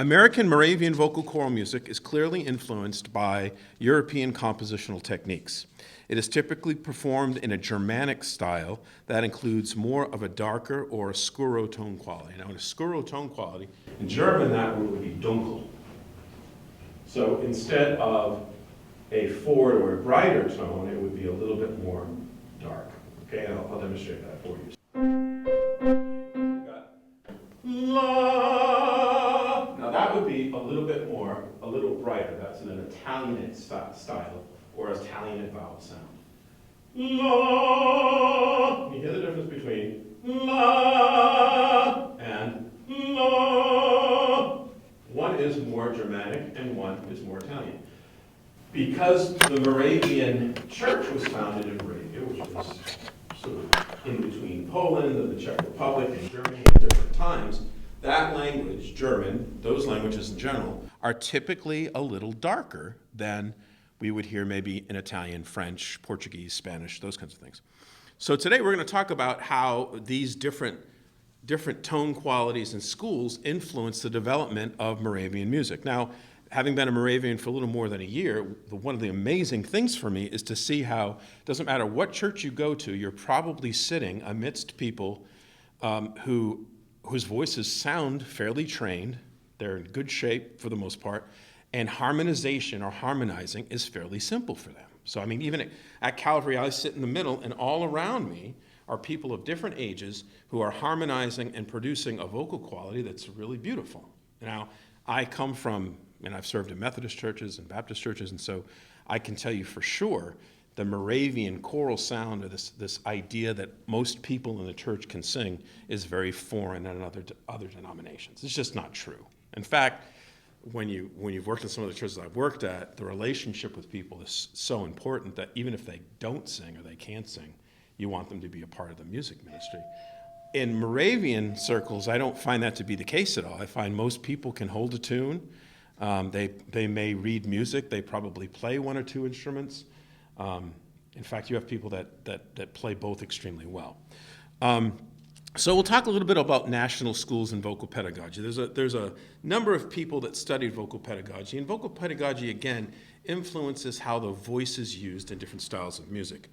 American Moravian vocal choral music is clearly influenced by European compositional techniques. It is typically performed in a Germanic style that includes more of a darker or a scuro tone quality. Now, in a scuro tone quality, in German that word would be dunkel. So instead of a forward or a brighter tone, it would be a little bit more dark. Okay, I'll demonstrate that for you. We've got la. Now that would be a little bit more, a little brighter. That's an Italianate style or Italianate vowel sound. La. You hear the difference between la and la. One is more Germanic and one is more Italian. Because the Moravian church was founded in Moravia, which was sort of in between Poland and the Czech Republic and Germany at different times, that language, German, those languages in general, are typically a little darker than we would hear maybe in Italian, French, Portuguese, Spanish, those kinds of things. So today we're going to talk about how these different tone qualities in schools influence the development of Moravian music. Now, having been a Moravian for a little more than a year, one of the amazing things for me is to see how, it doesn't matter what church you go to, you're probably sitting amidst people whose voices sound fairly trained, they're in good shape for the most part, and harmonization or harmonizing is fairly simple for them. So I mean, even at Calvary, I sit in the middle, and all around me are people of different ages who are harmonizing and producing a vocal quality that's really beautiful. Now, I come from, and I've served in Methodist churches and Baptist churches, and so I can tell you for sure the Moravian choral sound, or this idea that most people in the church can sing, is very foreign in other denominations. It's just not true. In fact, when you've worked in some of the churches I've worked at, the relationship with people is so important that even if they don't sing or they can't sing, you want them to be a part of the music ministry. In Moravian circles, I don't find that to be the case at all. I find most people can hold a tune. They may read music. They probably play one or two instruments. In fact, you have people that play both extremely well. So we'll talk a little bit about national schools and vocal pedagogy. There's a number of people that studied vocal pedagogy, and vocal pedagogy, again, influences how the voice is used in different styles of music.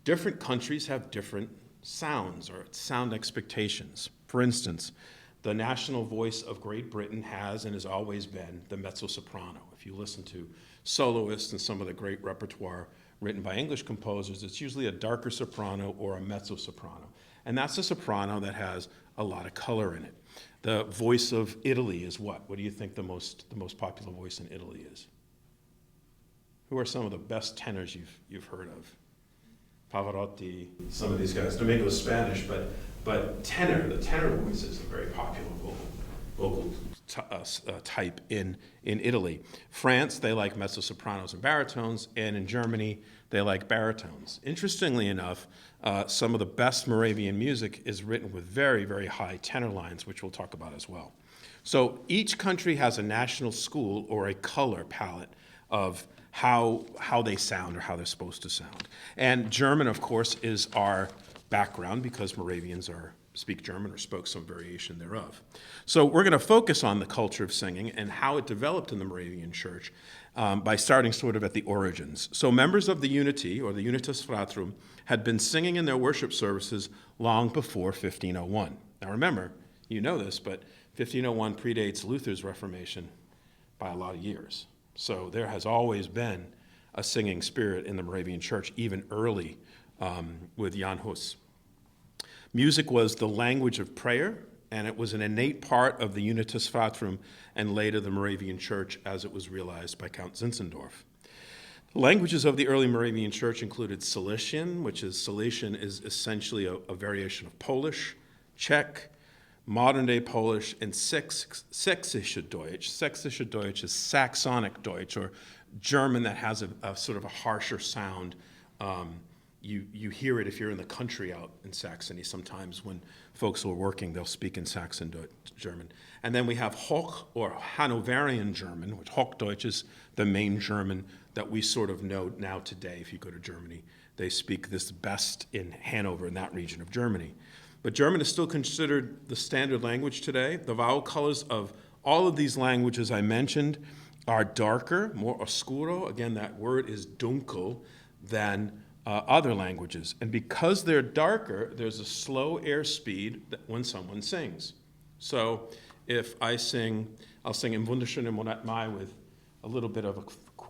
Different countries have different sounds or sound expectations. For instance, the national voice of Great Britain has and has always been the mezzo-soprano. If you listen to soloists and some of the great repertoire written by English composers, it's usually a darker soprano or a mezzo-soprano. And that's a soprano that has a lot of color in it. The voice of Italy is what? What do you think the most popular voice in Italy is? Who are some of the best tenors you've heard of? Pavarotti, some of these guys. Domingo's Spanish, but the tenor voice is a very popular vocal type in Italy. France, they like mezzo-sopranos and baritones, and in Germany, they like baritones. Interestingly enough, some of the best Moravian music is written with very, very high tenor lines, which we'll talk about as well. So each country has a national school or a color palette of how they sound or how they're supposed to sound. And German, of course, is our background because Moravians speak German or spoke some variation thereof. So we're going to focus on the culture of singing and how it developed in the Moravian church by starting sort of at the origins. So members of the Unity, or the Unitas Fratrum, had been singing in their worship services long before 1501. Now remember, you know this, but 1501 predates Luther's Reformation by a lot of years. So there has always been a singing spirit in the Moravian church, even early with Jan Hus. Music was the language of prayer, and it was an innate part of the Unitas Fratrum and later the Moravian church as it was realized by Count Zinzendorf. The languages of the early Moravian church included Silesian, Silesian is essentially a variation of Polish, Czech, modern-day Polish, and Sächsische Deutsch. Sächsische Deutsch is Saxonic Deutsch, or German that has a sort of a harsher sound. You hear it if you're in the country out in Saxony. Sometimes when folks are working, they'll speak in Saxon German. And then we have Hoch, or Hanoverian German, which Hochdeutsch is the main German that we sort of know now today. If you go to Germany, they speak this best in Hanover, in that region of Germany. But German is still considered the standard language today. The vowel colors of All of these languages I mentioned are darker, more oscuro. Again, that word is dunkel than other languages. And because they're darker, there's a slow airspeed when someone sings. So if I'll sing Im Wunderschönen Monat Mai with a little bit of a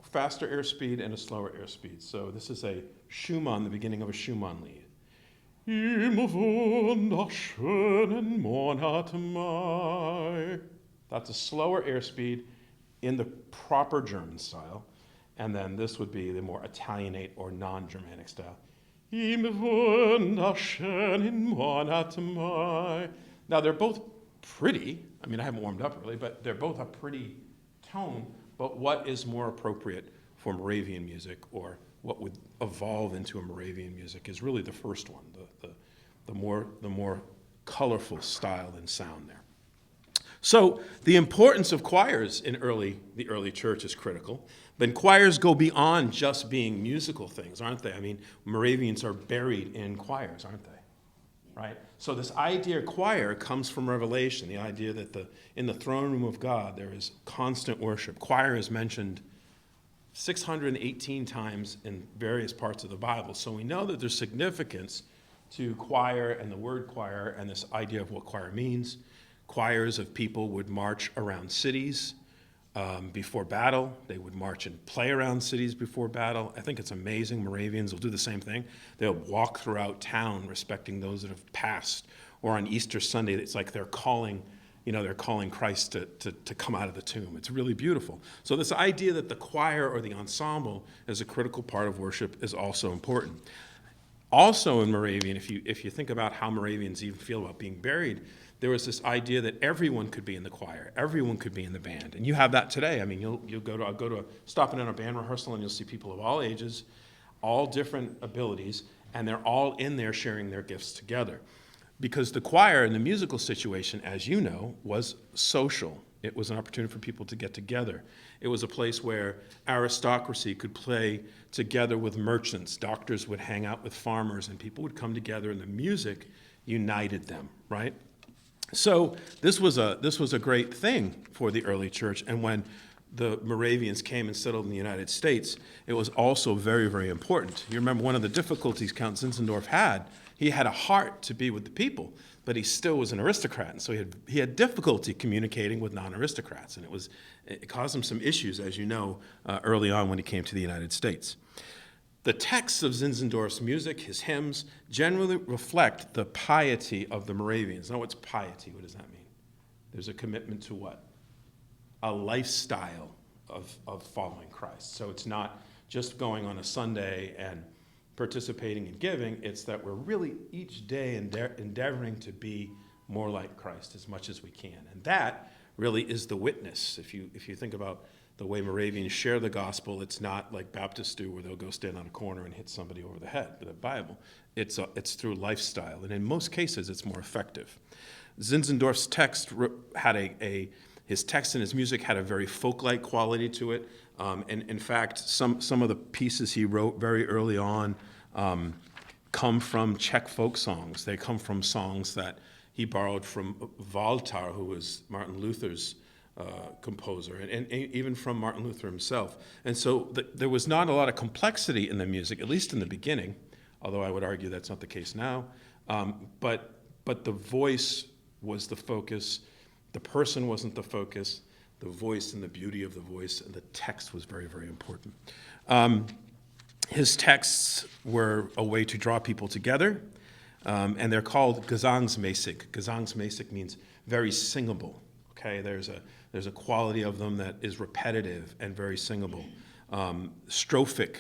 faster airspeed and a slower airspeed. So this is a Schumann, the beginning of a Schumann lied. Im wunderschönen Monat Mai. That's a slower airspeed in the proper German style. And then this would be the more Italianate or non-Germanic style. Im wunderschönen Monat Mai. Now they're both pretty. I mean, I haven't warmed up really, but they're both a pretty tone. But what is more appropriate for Moravian music, or what would evolve into a Moravian music, is really the first one, the more colorful style and sound there. So the importance of choirs in the early church is critical. But choirs go beyond just being musical things, aren't they? I mean, Moravians are buried in choirs, aren't they? Right? So this idea of choir comes from Revelation, the idea that in the throne room of God there is constant worship. Choir is mentioned 618 times in various parts of the Bible. So we know that there's significance to choir and the word choir and this idea of what choir means. Choirs of people would march around cities before battle. They would march and play around cities before battle. I think it's amazing. Moravians will do the same thing. They'll walk throughout town respecting those that have passed. Or on Easter Sunday, it's like they're calling Christ to come out of the tomb. It's really beautiful. So this idea that the choir or the ensemble is a critical part of worship is also important. Also in Moravian, if you think about how Moravians even feel about being buried, there was this idea that everyone could be in the choir, everyone could be in the band, and you have that today. I mean, I'll stop in on a band rehearsal, and you'll see people of all ages, all different abilities, and they're all in there sharing their gifts together. Because the choir in the musical situation, as you know, was social. It was an opportunity for people to get together. It was a place where aristocracy could play together with merchants. Doctors would hang out with farmers, and people would come together, and the music united them, right? So this was a great thing for the early church, and when the Moravians came and settled in the United States, it was also very, very important. You remember one of the difficulties Count Zinzendorf had. He had a heart to be with the people, but he still was an aristocrat, and so he had difficulty communicating with non-aristocrats, and it caused him some issues, as you know, early on when he came to the United States. The texts of Zinzendorf's music, his hymns, generally reflect the piety of the Moravians. Now, what's piety? What does that mean? There's a commitment to what? A lifestyle of following Christ. So it's not just going on a Sunday and participating in giving. It's that we're really each day endeavoring to be more like Christ as much as we can. And that really is the witness. If you think about the way Moravians share the gospel, it's not like Baptists do, where they'll go stand on a corner and hit somebody over the head with a Bible. It's through lifestyle, and in most cases, it's more effective. Zinzendorf's text his text and his music had a very folk-like quality to it, and in fact, some of the pieces he wrote very early on come from Czech folk songs. They come from songs that he borrowed from Walter, who was Martin Luther's composer, and even from Martin Luther himself. And so there was not a lot of complexity in the music, at least in the beginning, although I would argue that's not the case now. But the voice was the focus. The person wasn't the focus. The voice and the beauty of the voice and the text was very, very important. His texts were a way to draw people together, and they're called gesangsmäßig. Gesangsmäßig means very singable. Okay, there's a quality of them that is repetitive and very singable. Strophic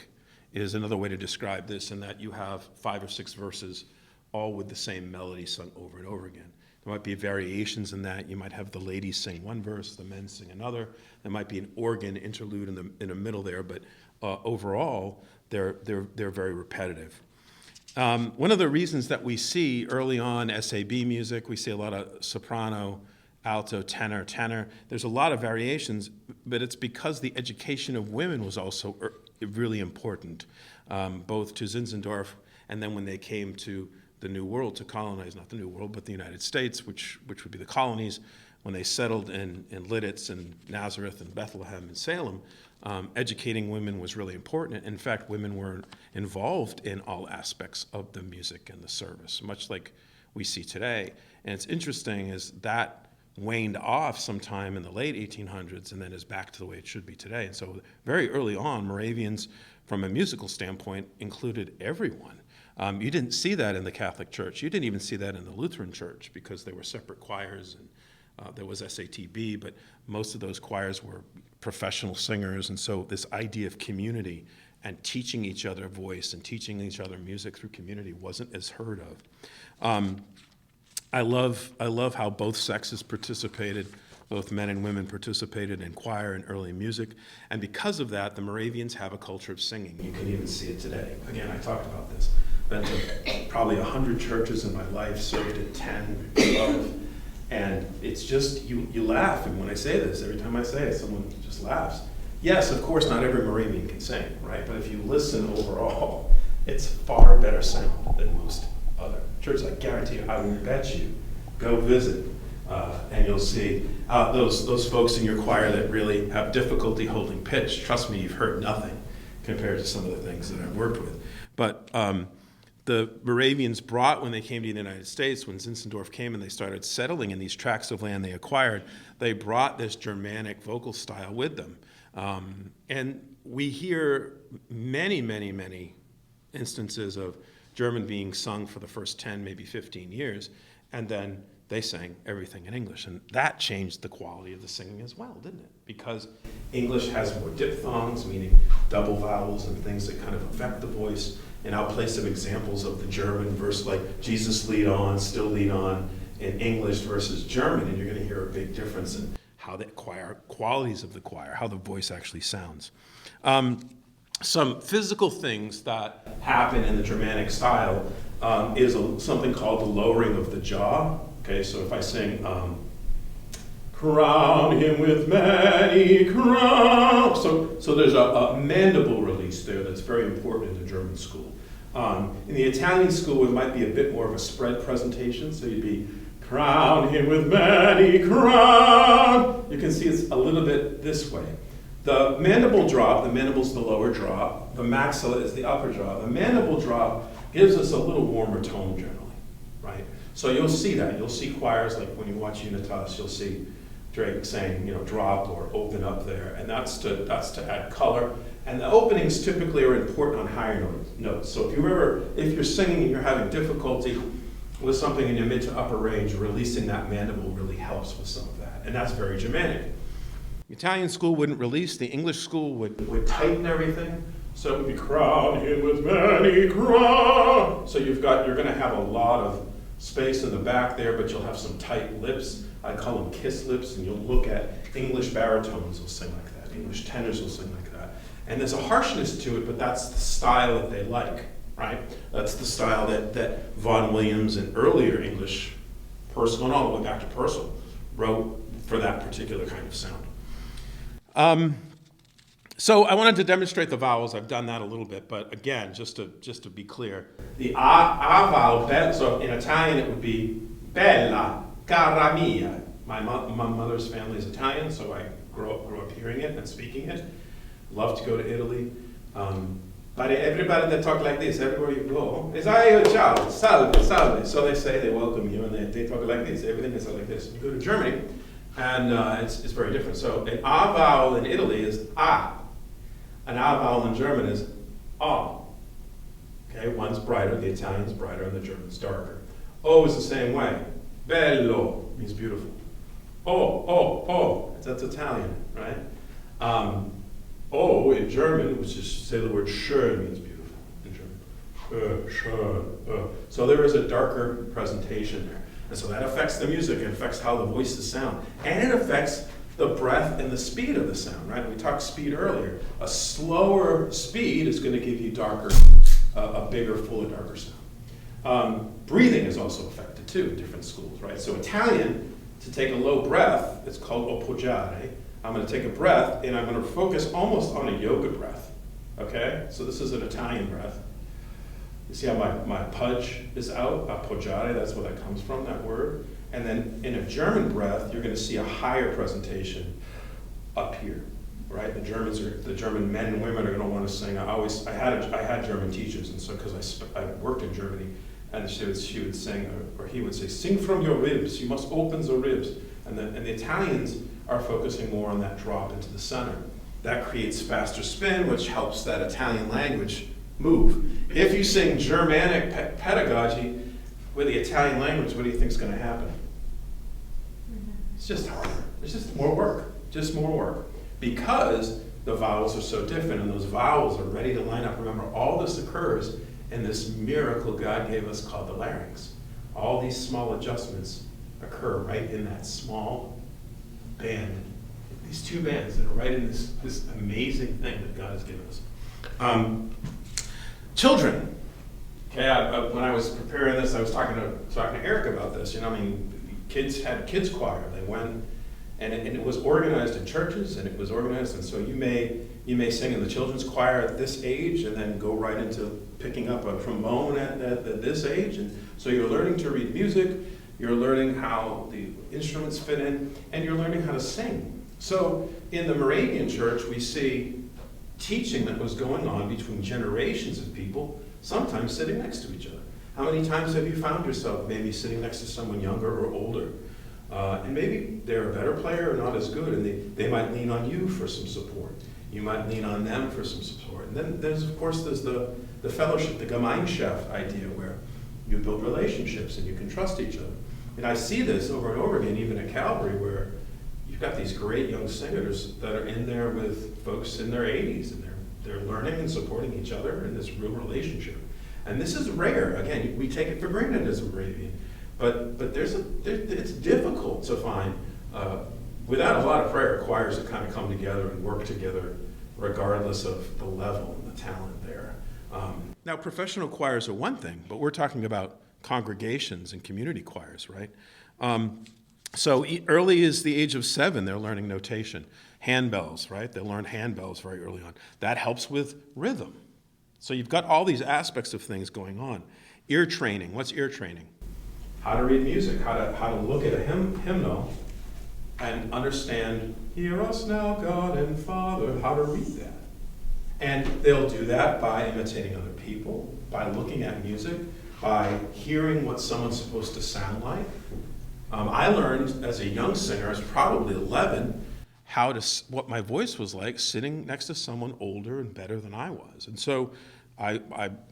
is another way to describe this, in that you have 5 or 6 verses, all with the same melody sung over and over again. There might be variations in that. You might have the ladies sing one verse, the men sing another. There might be an organ interlude in the middle there, but overall, they're very repetitive. One of the reasons that we see early on SAB music, we see a lot of soprano, alto, tenor. There's a lot of variations, but it's because the education of women was also really important, both to Zinzendorf and then when they came to the New World to colonize, not the New World, but the United States, which would be the colonies. when they settled in Lidditz and Nazareth and Bethlehem and Salem, educating women was really important. In fact, women were involved in all aspects of the music and the service, much like we see today. And it's interesting is that waned off sometime in the late 1800s and then is back to the way it should be today. And so very early on, Moravians, from a musical standpoint, included everyone. You didn't see that in the Catholic Church. You didn't even see that in the Lutheran Church because they were separate choirs, and there was SATB, but most of those choirs were professional singers. And so this idea of community and teaching each other voice and teaching each other music through community wasn't as heard of. I love how both sexes participated, both men and women participated in choir and early music. And because of that, the Moravians have a culture of singing. You can even see it today. Again, I talked about this. Been to probably 100 churches in my life, served at 10, 12. And it's just, you laugh. And when I say this, every time I say it, someone just laughs. Yes, of course, not every Moravian can sing, right? But if you listen overall, it's far better sound than most other churches. I guarantee you, I will bet you, go visit, and you'll see those folks in your choir that really have difficulty holding pitch. Trust me, you've heard nothing compared to some of the things that I've worked with. But the Moravians brought, when they came to the United States, when Zinzendorf came and they started settling in these tracts of land they acquired, they brought this Germanic vocal style with them. And we hear many, many, many instances of German being sung for the first 10, maybe 15 years, and then they sang everything in English. And that changed the quality of the singing as well, didn't it? Because English has more diphthongs, meaning double vowels and things that kind of affect the voice. And I'll play some examples of the German verse, like Jesus lead on, still lead on, in English versus German, and you're going to hear a big difference in how the choir, qualities of the choir, how the voice actually sounds. Some physical things that happen in the Germanic style is something called the lowering of the jaw. Okay, so if I sing, crown him with many crowns. So there's a mandible release there that's very important in the German school. In the Italian school, it might be a bit more of a spread presentation, so you'd be, crown him with many crowns. You can see it's a little bit this way. The mandible drop, the mandible's the lower jaw, the maxilla is the upper jaw. The mandible drop gives us a little warmer tone generally, right? So you'll see that. You'll see choirs, like when you watch Unitas, you'll see Drake saying, drop or open up there, and that's to add color. And the openings typically are important on higher notes. So if you're singing and you're having difficulty with something in your mid to upper range, releasing that mandible really helps with some of that, and that's very Germanic. The Italian school wouldn't release, the English school would tighten everything, so it would be crown him with many crowns. So you're going to have a lot of space in the back there, but you'll have some tight lips. I call them kiss lips, and you'll look at English baritones will sing like that, English tenors will sing like that. And there's a harshness to it, but that's the style that they like, right? That's the style that Vaughan Williams and earlier English, going all the way back to Purcell, wrote for that particular kind of sound. So I wanted to demonstrate the vowels. I've done that a little bit, but again, just to be clear, the a vowel, so in Italian it would be bella, cara mia. My mother's family is Italian, so I grew up hearing it and speaking it. Love to go to Italy. But everybody that talk like this, everywhere you go, is ciao, salve, salve. So they say, they welcome you, and they talk like this. Everything is like this. You go to Germany, and it's very different. So an a vowel in Italy is a. An a vowel in German is a. Okay, one's brighter, the Italian's brighter, and the German's darker. O is the same way. Bello means beautiful. Oh, that's Italian, right? O in German, which is, say the word schön, means beautiful in German. Schön. So there is a darker presentation there. And so that affects the music, it affects how the voices sound, and it affects the breath and the speed of the sound, right? We talked speed earlier. A slower speed is going to give you a bigger, fuller, darker sound. Breathing is also affected too in different schools, right? So Italian, to take a low breath, it's called appoggiare. I'm going to take a breath, and I'm going to focus almost on a yoga breath, okay? So this is an Italian breath. You see how my pudge is out? Appoggiare, that's where that comes from, that word. And then in a German breath, you're going to see a higher presentation up here, right? The German men and women are going to want to sing. I had German teachers, and so because I worked in Germany, and she would sing, or he would say, "Sing from your ribs. You must open the ribs." And the Italians are focusing more on that drop into the center. That creates faster spin, which helps that Italian language move. If you sing Germanic pedagogy with the Italian language, what do you think is going to happen? It's just harder. It's just more work. Just more work. Because the vowels are so different, and those vowels are ready to line up. Remember, all this occurs in this miracle God gave us called the larynx. All these small adjustments occur right in that small band. These two bands that are right in this amazing thing that God has given us. Children. Okay, when I was preparing this, I was talking to Eric about this. Kids had kids choir. They went, and it was organized in churches, and it was organized, and so you may sing in the children's choir at this age, and then go right into picking up a trombone at this age, and so you're learning to read music, you're learning how the instruments fit in, and you're learning how to sing. So in the Moravian church, we see teaching that was going on between generations of people, sometimes sitting next to each other. How many times have you found yourself maybe sitting next to someone younger or older? And maybe they're a better player or not as good, and they might lean on you for some support. You might lean on them for some support. And then there's the fellowship, the Gemeinschaft idea, where you build relationships and you can trust each other. And I see this over and over again, even at Calvary, where you've got these great young singers that are in there with folks in their 80s, and they're learning and supporting each other in this real relationship. And this is rare. Again, we take it for granted as a Moravian, but it's difficult to find, without a lot of prayer, choirs that kind of come together and work together regardless of the level and the talent there. Now, professional choirs are one thing, but we're talking about congregations and community choirs, right? So early as the age of 7, they're learning notation. Handbells, right? They learn handbells very early on. That helps with rhythm. So you've got all these aspects of things going on. Ear training. What's ear training? How to read music, how to look at a hymnal and understand, "Hear us now, God and Father," how to read that. And they'll do that by imitating other people, by looking at music, by hearing what someone's supposed to sound like. I learned as a young singer, I was probably 11, what my voice was like sitting next to someone older and better than I was. And so I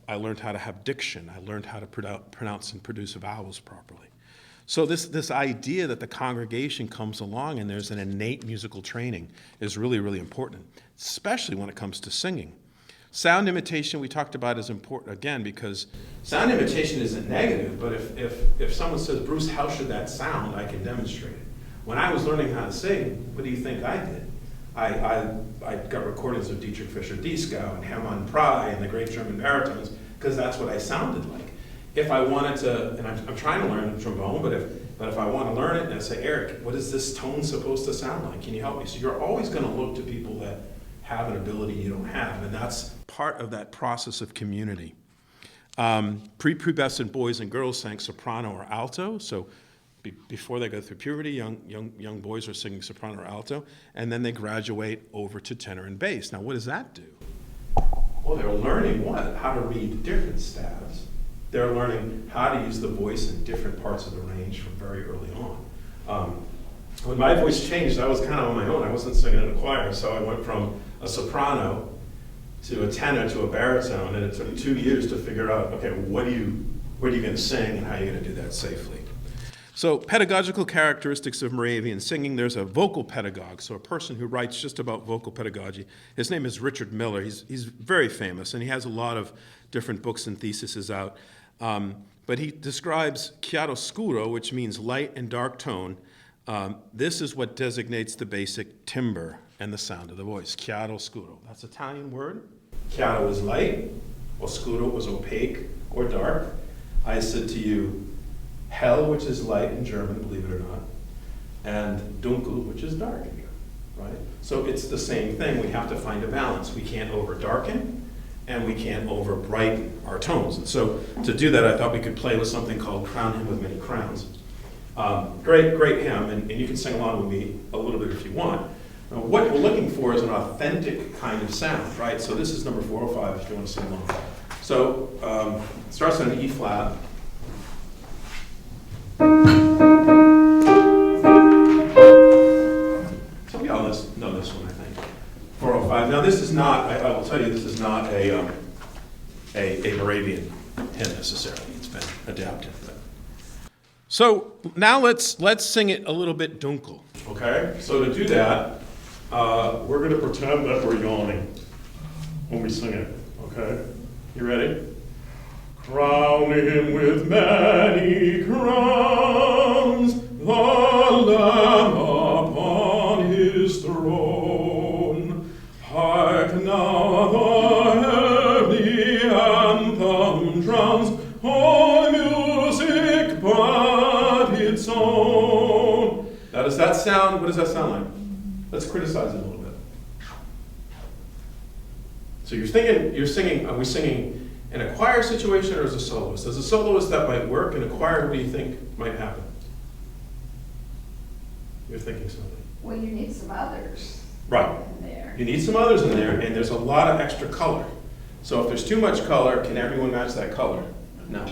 learned how to have diction. I learned how to pronounce and produce vowels properly. So this idea that the congregation comes along and there's an innate musical training is really, really important, especially when it comes to singing. Sound imitation we talked about is important, again, because sound imitation isn't negative, but if someone says, "Bruce, how should that sound?" I can demonstrate it. When I was learning how to sing, what do you think I did? I got recordings of Dietrich Fischer-Dieskau and Hermann Prey and the great German baritones, because that's what I sounded like. If I wanted to, and I'm trying to learn trombone, but if I want to learn it, and I say, "Eric, what is this tone supposed to sound like? Can you help me?" So you're always going to look to people that have an ability you don't have, and that's part of that process of community. Prepubescent boys and girls sang soprano or alto, so before they go through puberty, young boys are singing soprano or alto, and then they graduate over to tenor and bass. Now, what does that do? Well, they're learning what? How to read different staves. They're learning how to use the voice in different parts of the range from very early on. When my voice changed, I was kind of on my own. I wasn't singing in a choir, so I went from a soprano to a tenor to a baritone, and it took 2 years to figure out, okay, what are you going to sing and how are you going to do that safely? So pedagogical characteristics of Moravian singing, there's a vocal pedagogue, so a person who writes just about vocal pedagogy. His name is Richard Miller. He's very famous, and he has a lot of different books and theses out. But he describes chiaroscuro, which means light and dark tone. This is what designates the basic timbre and the sound of the voice, chiaroscuro. That's an Italian word. Chiaro is light, oscuro was opaque or dark. I said to you, hell, which is light in German, believe it or not, and dunkel, which is dark in German, right? So it's the same thing. We have to find a balance. We can't over-darken, and we can't over-brighten our tones. And so to do that, I thought we could play with something called Crown Him with Many Crowns. Great hymn, and you can sing along with me a little bit if you want. Now, what we're looking for is an authentic kind of sound, right? So this is number 405 if you want to sing along. So it starts on an E flat. Some of y'all know this one, I think. 405. Now this is not, I will tell you, this is not a Moravian hymn necessarily. It's been adapted. So now let's sing it a little bit dunkel, okay? So to do that, we're going to pretend that we're yawning when we sing it, okay? You ready? Crown him with many crowns, the Lamb upon his throne. Hark now, the heavenly anthem drowns all music but its own. Now does that sound, what does that sound like? Let's criticize it a little bit. So you're singing, are we singing in a choir situation or as a soloist? As a soloist, that might work. In a choir, what do you think might happen? You're thinking something. Well, you need some others Right. in there. You need some others in there, and there's a lot of extra color. So if there's too much color, can everyone match that color? No.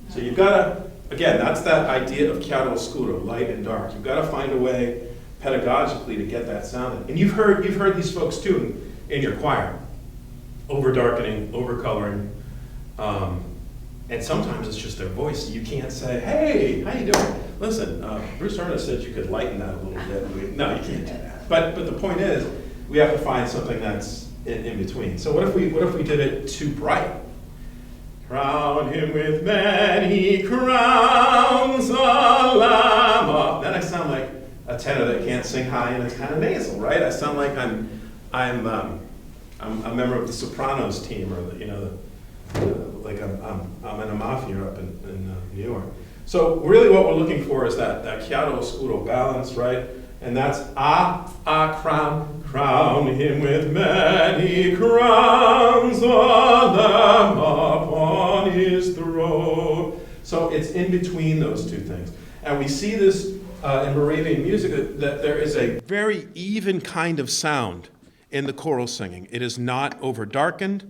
So you've got to, again, that's that idea of chiaroscuro, light and dark. You've got to find a way pedagogically to get that sound in. And you've heard these folks too in your choir. Over-darkening, over-coloring. And sometimes it's just their voice. You can't say, hey, how you doing? Listen, Bruce Earnest said you could lighten that a little bit. No, you can't do that. But the point is, we have to find something that's in between. So what if we did it too bright? Crown him with many crowns, a lamb up. Then I sound like a tenor that can't sing high and it's kind of nasal, right? I sound like I'm a member of the Sopranos team, or like I'm in a mafia up in New York. So really what we're looking for is that chiaroscuro balance, right? And that's crown him with many crowns, a lamb upon his throne. So it's in between those two things. And we see this in Moravian music, that there is a very even kind of sound in the choral singing. It is not over-darkened.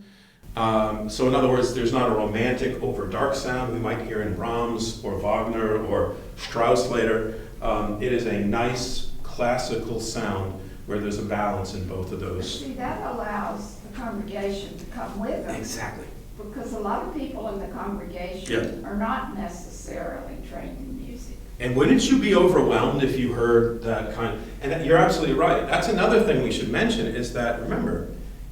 So in other words, there's not a romantic over-dark sound we might hear in Brahms or Wagner or Strauss later. It is a nice classical sound where there's a balance in both of those. See, that allows the congregation to come with them. Exactly. Because a lot of people in the congregation are not necessarily trained in music. And wouldn't you be overwhelmed if you heard that kind? And you're absolutely right. That's another thing we should mention is that, remember,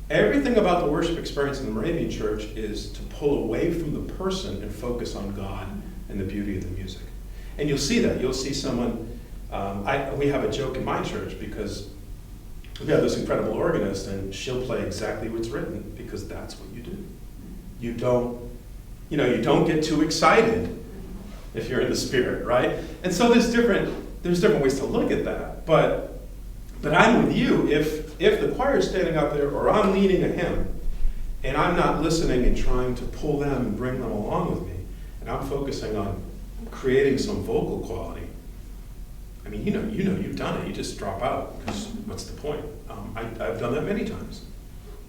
everything about the worship experience in the Moravian Church is to pull away from the person and focus on God and the beauty of the music. And you'll see that. You'll see someone, we have a joke in my church because we have this incredible organist and she'll play exactly what's written because that's what you do. You don't get too excited if you're in the spirit, right? And so there's different ways to look at that. But I'm with you. If the choir's standing up there or I'm leading a hymn and I'm not listening and trying to pull them and bring them along with me, and I'm focusing on creating some vocal quality, I mean, you've done it. You just drop out because what's the point? I've done that many times.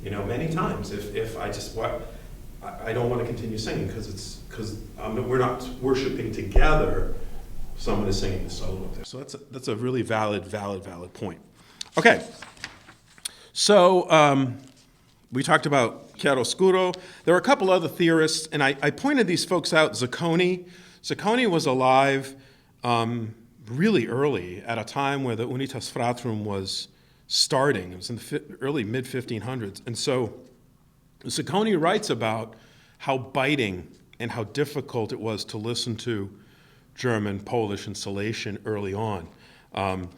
Many times. If I just I don't want to continue singing because we're not worshiping together. Someone is singing the solo up there. So that's a really valid point. Okay. So we talked about chiaroscuro. There are a couple other theorists, and I pointed these folks out. Zacconi was alive really early at a time where the Unitas Fratrum was starting. It was in the early mid-1500s. And so Zacconi writes about how biting and how difficult it was to listen to German, Polish, and Salesian early on. And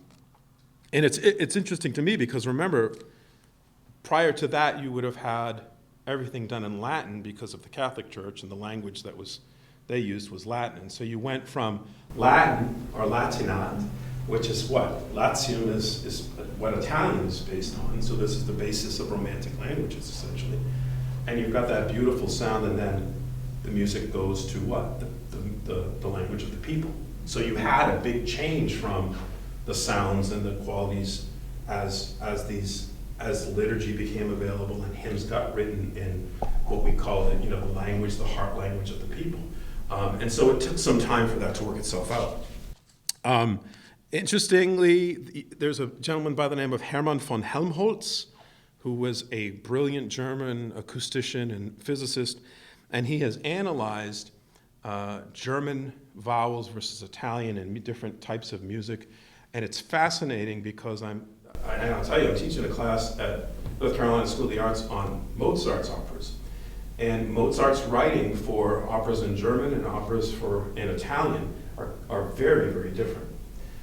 it's interesting to me because, remember, prior to that, you would have had everything done in Latin because of the Catholic Church, and the language that they used was Latin. And so you went from Latin, or Latinat, which is what? Latium is what Italian is based on. So this is the basis of Romantic languages, essentially. And you've got that beautiful sound, and then the music goes to what? The language of the people. So you had a big change from the sounds and the qualities as liturgy became available and hymns got written in what we call it, the language, the heart language of the people. And so it took some time for that to work itself out. Interestingly, there's a gentleman by the name of Hermann von Helmholtz, who was a brilliant German acoustician and physicist, and he has analyzed German vowels versus Italian and different types of music. And it's fascinating because I'll tell you, I'm teaching a class at North Carolina School of the Arts on Mozart's operas. And Mozart's writing for operas in German and operas in Italian are very, very different.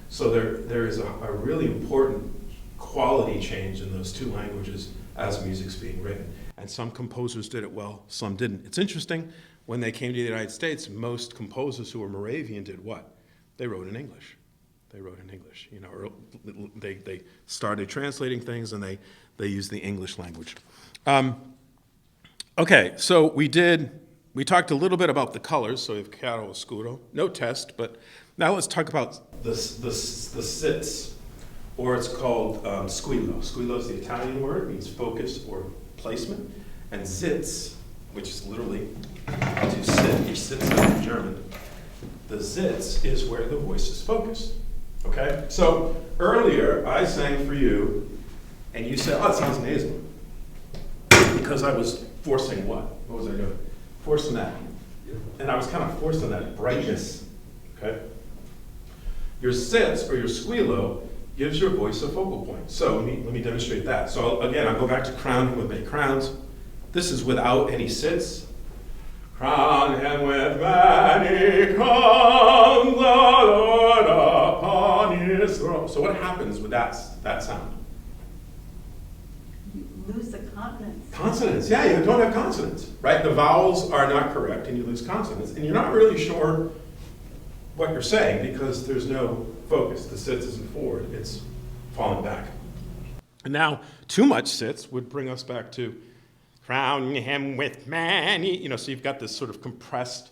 So there is a really important quality change in those two languages as music's being written. And some composers did it well, some didn't. It's interesting, when they came to the United States, most composers who were Moravian did what? They wrote in English. Or they started translating things, and they used the English language. Okay, so we talked a little bit about the colors, so we have chiaro oscuro, no test, but now let's talk about the sits, or it's called squillo. Squillo is the Italian word, it means focus or placement, and Sitz, which is literally to sit, ich sitze in German. The Sitz is where the voice is focused. Okay? So earlier I sang for you, and you said, oh, it sounds nasal. Because I was forcing what? What was I doing? Forcing that. And I was kind of forcing that brightness. Okay? Your sits, or your squillo, gives your voice a focal point. So let me demonstrate that. So again, I'll go back to crowning with many crowns. This is without any sits. Crown him with many crowns, the Lord upon his throne. So what happens with that sound? You lose the consonants. Consonants, yeah, you don't have consonants, right? The vowels are not correct and you lose consonants. And you're not really sure what you're saying because there's no focus. The sits isn't forward, it's falling back. And now, too much sits would bring us back to crown him with many, so you've got this sort of compressed,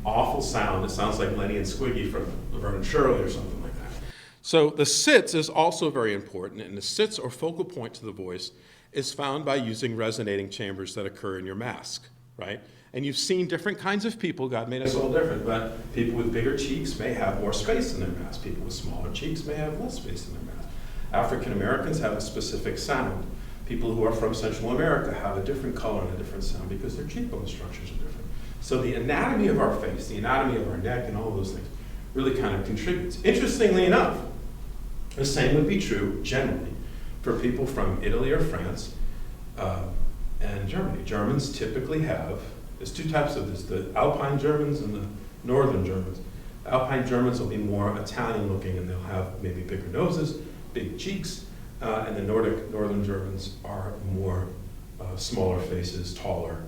awful sound that sounds like Lenny and Squiggy from Laverne and Shirley or something like that. So the sits is also very important, and the sits, or focal point to the voice, is found by using resonating chambers that occur in your mask, right? And you've seen different kinds of people, God made us all different, but people with bigger cheeks may have more space in their mask. People with smaller cheeks may have less space in their mask. African Americans have a specific sound. People who are from Central America have a different color and a different sound because their cheekbone structures are different. So the anatomy of our face, the anatomy of our neck, and all of those things really kind of contributes. Interestingly enough, the same would be true generally for people from Italy or France and Germany. Germans typically have, there's two types of this, the Alpine Germans and the Northern Germans. Alpine Germans will be more Italian looking and they'll have maybe bigger noses, big cheeks, and the Northern Germans are more smaller faces, taller.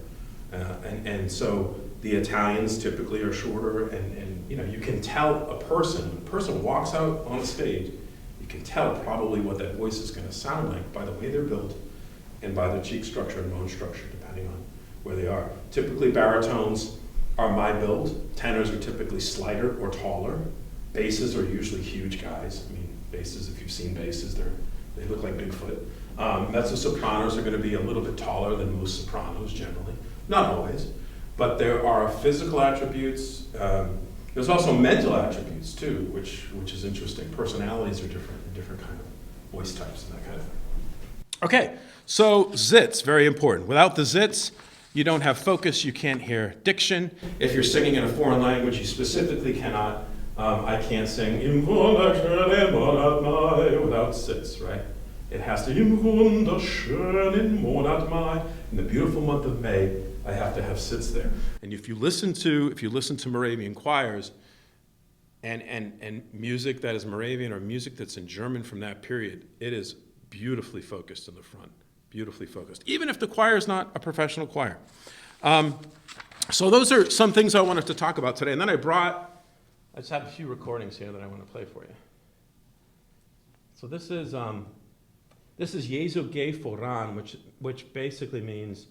And so the Italians typically are shorter, and you can tell a person walks out on the stage, you can tell probably what that voice is going to sound like by the way they're built and by their cheek structure and bone structure, depending on where they are. Typically baritones are my build, tenors are typically slighter or taller, basses are usually huge guys. I mean, basses, if you've seen basses, they look like Bigfoot. Mezzo-sopranos are going to be a little bit taller than most sopranos generally. Not always, but there are physical attributes. There's also mental attributes too, which is interesting. Personalities are different in different kind of voice types and that kind of thing. Okay, so zits, very important. Without the zits, you don't have focus, you can't hear diction. If you're singing in a foreign language, you specifically cannot, I can't sing without sits, right? It has to, in the beautiful month of May, I have to have sits there. And if you listen to Moravian choirs and music that is Moravian or music that's in German from that period, it is beautifully focused in the front, beautifully focused, even if the choir is not a professional choir. So those are some things I wanted to talk about today. And then I just have a few recordings here that I want to play for you. So this is Jesu geh voran, which basically means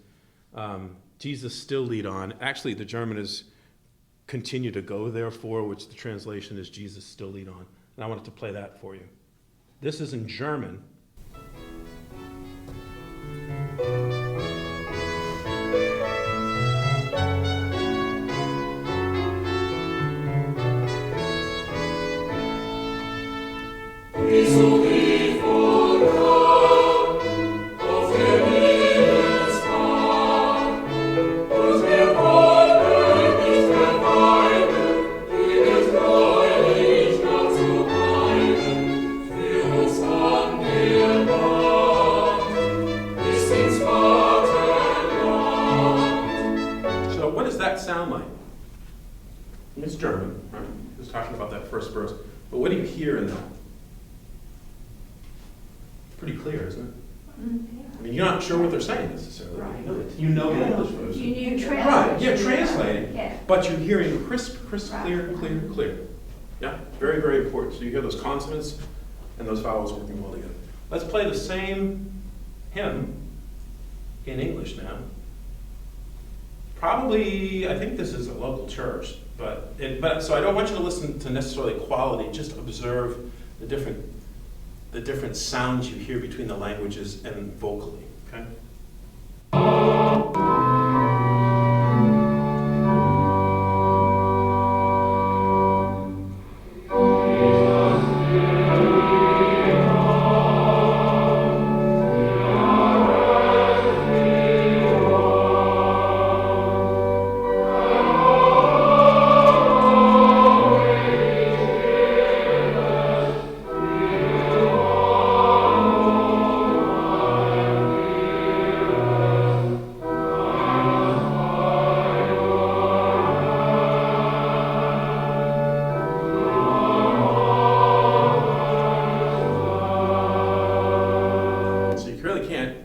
Jesus still lead on. Actually, the German is continue to go therefore, which the translation is Jesus still lead on. And I wanted to play that for you. This is in German. So what does that sound like? It's German, right? It's talking about that first verse. But what do you hear in that? It's pretty clear, isn't it? I mean, you're not sure what they're saying necessarily. Right. You know the English version. You translate. Right, yeah, translating. Yeah. But you're hearing crisp, Right. clear. Yeah, very, very important. So you hear those consonants and those vowels working well together. Let's play the same hymn in English now. Probably, I think this is a local church, but so I don't want you to listen to necessarily quality, just observe the different sounds you hear between the languages and vocally, okay?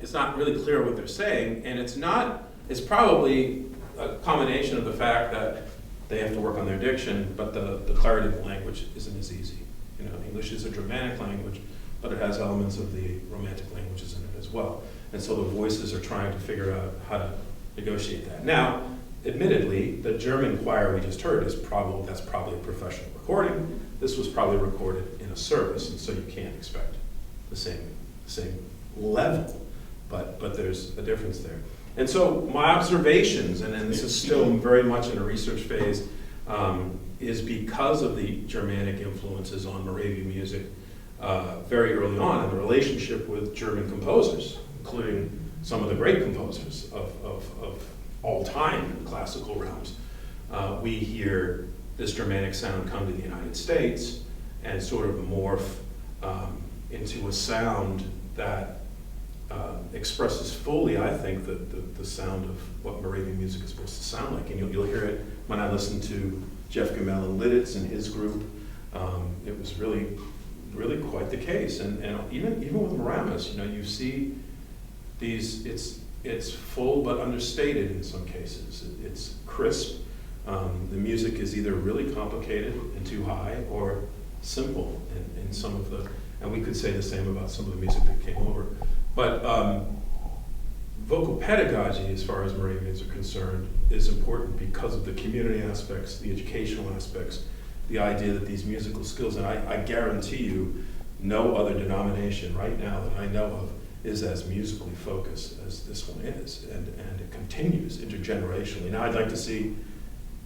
It's not really clear what they're saying, and it's probably a combination of the fact that they have to work on their diction, but the clarity of the language isn't as easy. You know, English is a Germanic language, but it has elements of the Romantic languages in it as well. And so the voices are trying to figure out how to negotiate that. Now, admittedly, the German choir we just heard that's probably a professional recording. This was probably recorded in a service, and so you can't expect the same level. But there's a difference there. And so my observations, and this is still very much in a research phase, is because of the Germanic influences on Moravian music very early on, and the relationship with German composers, including some of the great composers of all time in the classical realms. We hear this Germanic sound come to the United States and sort of morph into a sound that expresses fully, I think, the sound of what Moravian music is supposed to sound like. And you'll hear it when I listen to Jeff Gamel and Lidditz and his group. It was really quite the case. And even with Moramis, you see these, it's full but understated in some cases. It's crisp. The music is either really complicated and too high or simple in some of the, and we could say the same about some of the music that came over. But vocal pedagogy, as far as Moravians are concerned, is important because of the community aspects, the educational aspects, the idea that these musical skills, and I guarantee you, no other denomination right now that I know of is as musically focused as this one is, and it continues intergenerationally. Now I'd like to see,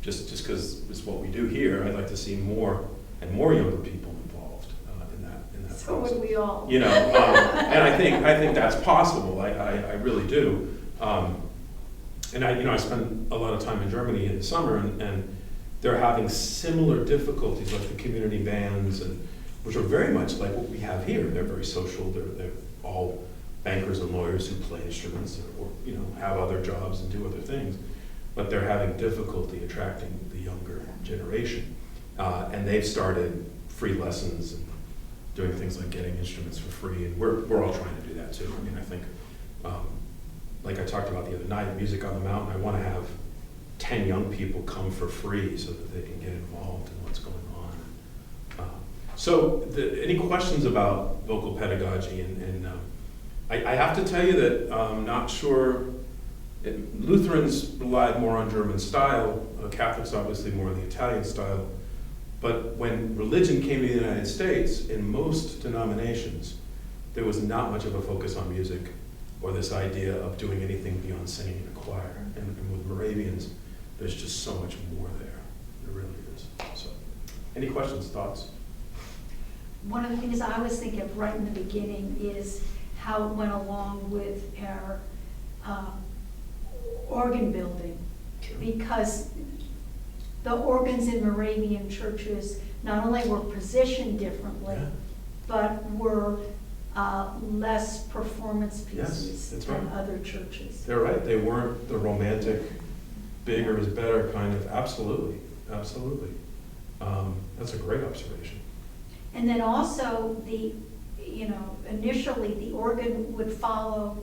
just because it's what we do here, I'd like to see more and more younger people involved in that So process. would we all. And I think that's possible. I really do. And I spend a lot of time in Germany in the summer, and they're having similar difficulties, like the community bands, which are very much like what we have here. They're very social. They're all bankers and lawyers who play instruments or have other jobs and do other things, but they're having difficulty attracting the younger generation. And they've started free lessons and doing things like getting instruments for free, and we're all trying to do that too. I mean, I think, like I talked about the other night, Music on the Mountain, I want to have 10 young people come for free so that they can get involved in what's going on. So any questions about vocal pedagogy? And I have to tell you that I'm not sure Lutherans relied more on German style, Catholics obviously more on the Italian style. But when religion came to the United States, in most denominations, there was not much of a focus on music or this idea of doing anything beyond singing in a choir. And with Moravians, there's just so much more there. There really is. So, any questions, thoughts? One of the things I was thinking of right in the beginning is how it went along with our organ building. Sure. Because the organs in Moravian churches not only were positioned differently, Yeah. but were less performance Yes, pieces that's than right. other churches. They're right. They weren't the romantic, bigger is better kind of. Absolutely, absolutely. That's a great observation. And then also initially the organ would follow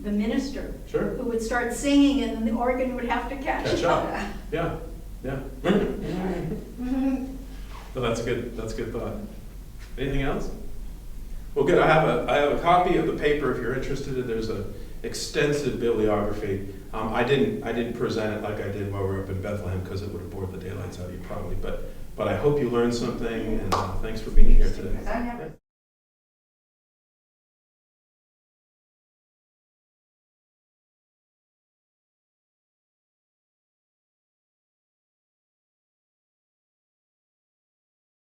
the minister, Sure. who would start singing, and then the organ would have to catch Catch up. up. Yeah, yeah. Well, that's a good thought. Anything else? Well, good. I have a copy of the paper if you're interested. There's an extensive bibliography. I didn't present it like I did while we were up in Bethlehem because it would have bored the daylights out of you probably. But I hope you learned something, and thanks for being here today. I never